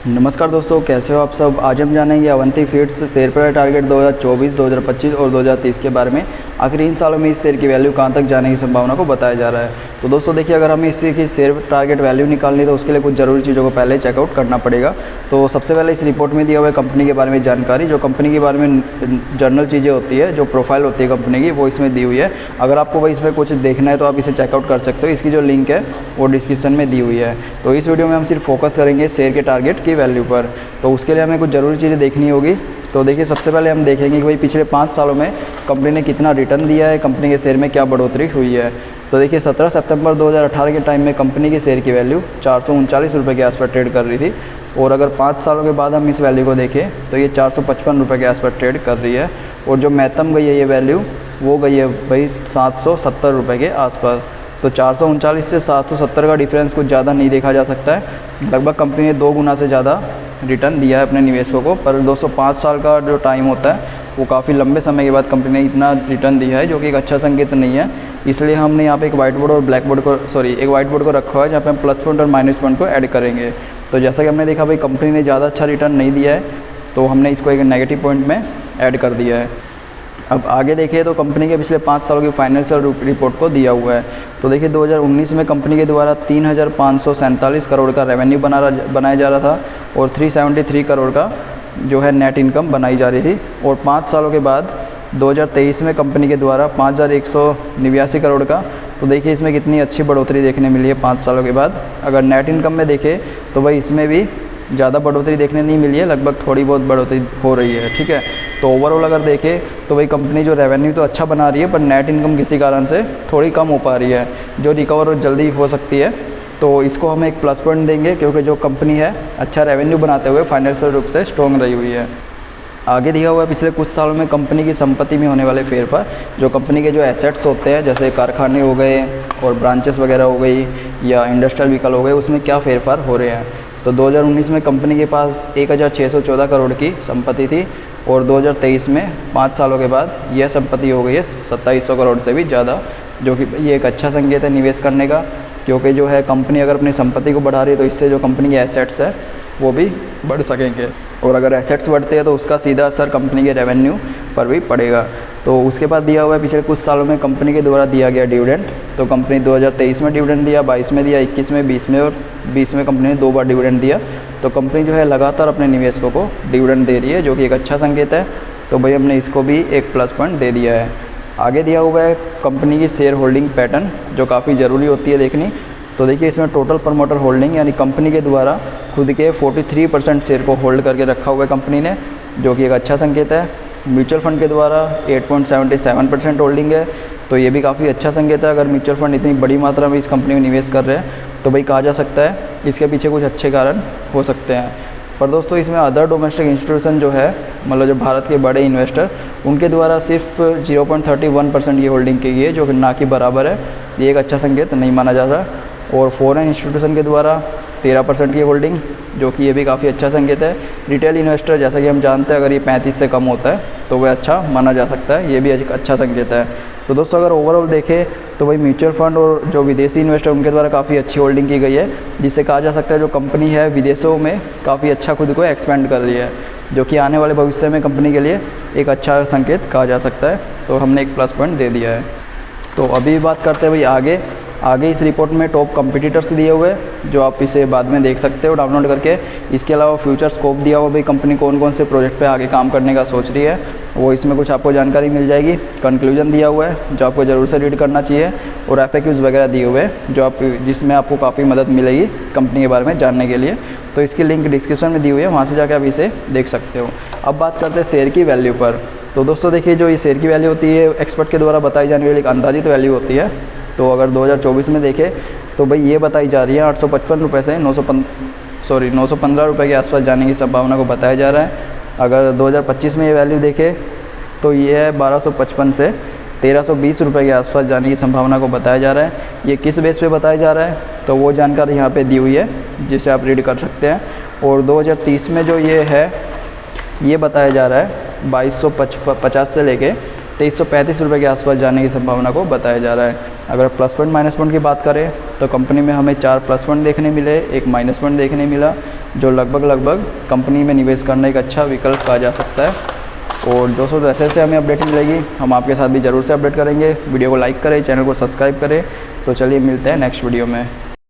नमस्कार दोस्तों, कैसे हो आप सब। आज हम जानेंगे Avanti feeds share price target 2024, 2025 और 2030 के बारे में। आखिर इन सालों में इस शेयर की वैल्यू कहां तक जाने की संभावना को बताया जा रहा है। तो दोस्तों देखिए, अगर हमें इसी की शेयर टारगेट वैल्यू निकालनी है तो उसके लिए कुछ ज़रूरी चीज़ों को पहले चेकआउट करना पड़ेगा। तो सबसे पहले इस रिपोर्ट में दिया हुआ है कंपनी के बारे में जानकारी। जो कंपनी के बारे में जर्नल चीज़ें होती है, जो प्रोफाइल होती है कंपनी की, वो इसमें दी हुई है। अगर आपको भाई इसमें कुछ देखना है तो आप इसे चेकआउट कर सकते हो। इसकी जो लिंक है वो डिस्क्रिप्शन में दी हुई है। तो इस वीडियो में हम सिर्फ फोकस करेंगे शेयर के टारगेट की वैल्यू पर। तो उसके लिए हमें कुछ ज़रूरी चीज़ें देखनी होगी। तो देखिए, सबसे पहले हम देखेंगे कि भाई पिछले 5 सालों में कंपनी ने कितना रिटर्न दिया है, कंपनी के शेयर में क्या बढ़ोतरी हुई है। तो देखिए, 17 सितंबर 2018 के टाइम में कंपनी के शेयर की वैल्यू 439 रुपये के आसपास ट्रेड कर रही थी। और अगर 5 सालों के बाद हम इस वैल्यू को देखें तो ये 455 रुपये के आसपास ट्रेड कर रही है। और जो महत्तम गई है ये वैल्यू, वो गई है भाई 770 रुपये के आसपास। तो 439 से 770 का डिफरेंस कुछ ज़्यादा नहीं देखा जा सकता है। लगभग कंपनी ने 2 गुना से ज़्यादा रिटर्न दिया है अपने निवेशकों को। पर 205 साल का जो टाइम होता है वो काफ़ी लंबे समय के बाद कंपनी ने इतना रिटर्न दिया है, जो कि एक अच्छा संकेत नहीं है। इसलिए हमने यहाँ पे एक वाइट बोर्ड और ब्लैक बोर्ड को एक वाइट बोर्ड को रखा हुआ है, जहाँ पे हम प्लस पॉइंट और माइनस पॉइंट को ऐड करेंगे। तो जैसा कि हमने देखा भाई कंपनी ने ज़्यादा अच्छा रिटर्न नहीं दिया है, तो हमने इसको एक नेगेटिव पॉइंट में ऐड कर दिया है। अब आगे देखिए तो कंपनी के पिछले 5 सालों की फाइनेंशियल रिपोर्ट को दिया हुआ है। तो देखिए, 2019 में कंपनी के द्वारा 3,547 करोड़ का रेवेन्यू बनाया जा रहा था और 373 करोड़ का जो है नेट इनकम बनाई जा रही थी। और 5 सालों के बाद 2023 में कंपनी के द्वारा 5,189 करोड़ का। तो देखिए, इसमें कितनी अच्छी बढ़ोतरी देखने मिली है 5 सालों के बाद। अगर नेट इनकम में देखें तो भाई इसमें भी ज़्यादा बढ़ोतरी देखने नहीं मिली है, लगभग थोड़ी बहुत बढ़ोतरी हो रही है। ठीक है, तो ओवरऑल अगर देखें तो भाई कंपनी जो रेवेन्यू तो अच्छा बना रही है, पर नेट इनकम किसी कारण से थोड़ी कम हो पा रही है, जो रिकवर जल्दी हो सकती है। तो इसको हम एक प्लस पॉइंट देंगे, क्योंकि जो कंपनी है अच्छा रेवेन्यू बनाते हुए फाइनेंशियल रूप से स्ट्रॉन्ग रही हुई है। आगे दिया हुआ है पिछले कुछ सालों में कंपनी की संपत्ति में होने वाले फेरफार। जो कंपनी के जो एसेट्स होते हैं, जैसे कारखाने हो गए और ब्रांचेस वगैरह हो गई या इंडस्ट्रियल व्हीकल हो गए, उसमें क्या फेरफार हो रहे हैं। तो 2019 में कंपनी के पास 1,614 करोड़ की संपत्ति थी और 2023 में 5 सालों के बाद यह संपत्ति हो गई है 2700 करोड़ से भी ज़्यादा, जो कि ये एक अच्छा संकेत है निवेश करने का। क्योंकि जो है कंपनी अगर अपनी संपत्ति को बढ़ा रही है तो इससे जो कंपनी के एसेट्स है वो भी बढ़ सकेंगे। और अगर एसेट्स बढ़ते हैं तो उसका सीधा असर कंपनी के रेवेन्यू पर भी पड़ेगा। तो उसके बाद दिया हुआ है पिछले कुछ सालों में कंपनी के द्वारा दिया गया डिविडेंड। तो कंपनी 2023 में डिविडेंड दिया, 22 में दिया, 21 में, 20 में और 20 में कंपनी ने 2 बार डिविडेंड दिया। तो कंपनी जो है लगातार अपने निवेशकों को डिविडेंड दे रही है, जो कि एक अच्छा संकेत है। तो भाई हमने इसको भी एक प्लस पॉइंट दे दिया है। आगे दिया हुआ है कंपनी की शेयर होल्डिंग पैटर्न, जो काफ़ी ज़रूरी होती है देखनी। तो देखिए, इसमें टोटल प्रमोटर होल्डिंग यानी कंपनी के द्वारा खुद के 43% शेयर को होल्ड करके रखा हुआ है कंपनी ने, जो कि एक अच्छा संकेत है। म्यूचुअल फंड के द्वारा 8.77% होल्डिंग है, तो ये भी काफ़ी अच्छा संकेत है। अगर म्यूचुअल फंड इतनी बड़ी मात्रा में इस कंपनी में निवेश कर रहे हैं तो भाई कहा जा सकता है इसके पीछे कुछ अच्छे कारण हो सकते हैं। पर दोस्तों, इसमें अदर डोमेस्टिक इंस्टीट्यूशन जो है, मतलब जो भारत के बड़े इन्वेस्टर, उनके द्वारा सिर्फ 0.31% की होल्डिंग की गई है, जो कि ना कि बराबर है। ये एक अच्छा संकेत नहीं माना जा रहा। और फॉरेन इंस्टीट्यूशन के द्वारा 13% की होल्डिंग, जो कि ये भी काफ़ी अच्छा संकेत है। रिटेल इन्वेस्टर, जैसा कि हम जानते हैं, अगर ये 35 से कम होता है तो वह अच्छा माना जा सकता है, ये भी एक अच्छा संकेत है। तो दोस्तों, अगर ओवरऑल देखें तो भाई म्यूचुअल फंड और जो विदेशी इन्वेस्टर उनके द्वारा काफ़ी अच्छी होल्डिंग की गई है, जिससे कहा जा सकता है जो कंपनी है विदेशों में काफ़ी अच्छा खुद को एक्सपेंड कर रही है, जो कि आने वाले भविष्य में कंपनी के लिए एक अच्छा संकेत कहा जा सकता है। तो हमने एक प्लस पॉइंट दे दिया है। तो अभी बात करते हैं भाई आगे इस रिपोर्ट में टॉप कंपटीटर्स दिए हुए हैं, जो आप इसे बाद में देख सकते हो डाउनलोड करके। इसके अलावा फ्यूचर स्कोप दिया हुआ भाई कंपनी कौन कौन से प्रोजेक्ट पे आगे काम करने का सोच रही है, वो इसमें कुछ आपको जानकारी मिल जाएगी। कंक्लूजन दिया हुआ है, जो आपको ज़रूर से रीड करना चाहिए। और FAQs वगैरह दिए हुए हैं, जिसमें आपको काफ़ी मदद मिलेगी कंपनी के बारे में जानने के लिए। तो इसकी लिंक डिस्क्रिप्शन में दी हुई है, वहाँ से जाकर आप इसे देख सकते हो। अब बात करते हैं शेयर की वैल्यू पर। तो दोस्तों देखिए, जो ये शेयर की वैल्यू होती है एक्सपर्ट के द्वारा बताई जाने वाली एक अंदाजित वैल्यू होती है। तो अगर 2024 में देखें तो भाई ये बताई जा रही है 855 रुपये से 915 रुपये के आसपास जाने की संभावना को बताया जा रहा है। अगर 2025 में ये वैल्यू देखें तो ये है 1255 से 1320 रुपये के आसपास जाने की संभावना को बताया जा रहा है। ये किस बेस पे बताया जा रहा है, तो वो जानकारी यहाँ पे दी हुई है, जिसे आप रीड कर सकते हैं। और 2030 में जो ये है, ये बताया जा रहा है 2250 से लेके 2335 रुपये के आसपास जाने की संभावना को बताया जा रहा है। अगर प्लस पॉइंट माइनस पॉइंट की बात करें तो कंपनी में हमें 4 प्लस पॉइंट देखने मिले, 1 माइनस पॉइंट देखने मिला। जो लगभग कंपनी में निवेश करने एक अच्छा विकल्प कहा जा सकता है। और दोस्तों जैसे जैसे हमें अपडेट मिलेगी हम आपके साथ भी ज़रूर से अपडेट करेंगे। वीडियो को लाइक करें, चैनल को सब्सक्राइब करें। तो चलिए मिलते हैं नेक्स्ट वीडियो में।